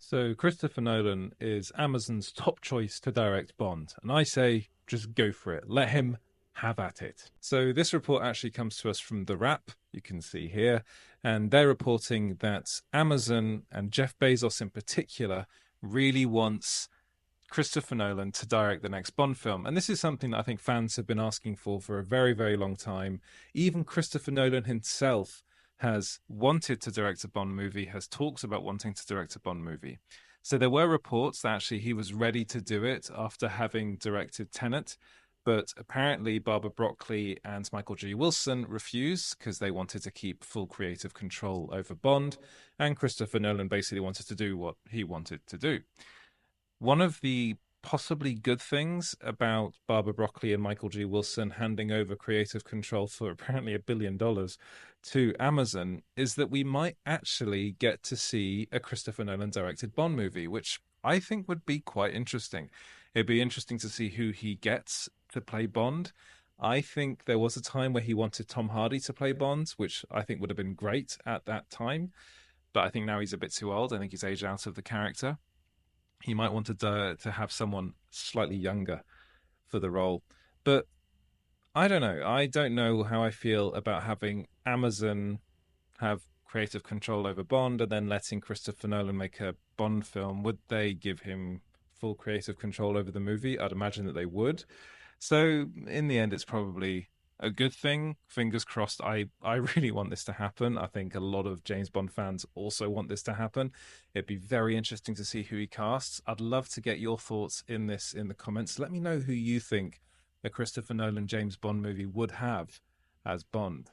So Christopher Nolan is Amazon's top choice to direct Bond, and I say just go for it. Let him have at it. So this report actually comes to us from The Wrap, you can see here, and they're reporting that Amazon and Jeff Bezos in particular really wants Christopher Nolan to direct the next Bond film. And this is something that I think fans have been asking for a very, very long time. Even Christopher Nolan himself has wanted to direct a Bond movie, has talks about wanting to direct a Bond movie. So there were reports that actually he was ready to do it after having directed Tenet, but apparently Barbara Broccoli and Michael G. Wilson refused because they wanted to keep full creative control over Bond, and Christopher Nolan basically wanted to do what he wanted to do. One of the possibly good things about Barbara Broccoli and Michael G. Wilson handing over creative control for apparently $1 billion to Amazon is that we might actually get to see a Christopher Nolan directed Bond movie, which I think would be quite interesting. It'd be interesting to see who he gets to play Bond. I think there was a time where he wanted Tom Hardy to play Bond, which I think would have been great at that time. But I think now he's a bit too old. I think he's aged out of the character. He might want to have someone slightly younger for the role. But I don't know. I don't know how I feel about having Amazon have creative control over Bond and then letting Christopher Nolan make a Bond film. Would they give him full creative control over the movie? I'd imagine that they would. So in the end, it's probably a good thing. Fingers crossed. I really want this to happen. I think a lot of James Bond fans also want this to happen. It'd be very interesting to see who he casts. I'd love to get your thoughts in this in the comments. Let me know who you think a Christopher Nolan James Bond movie would have as Bond.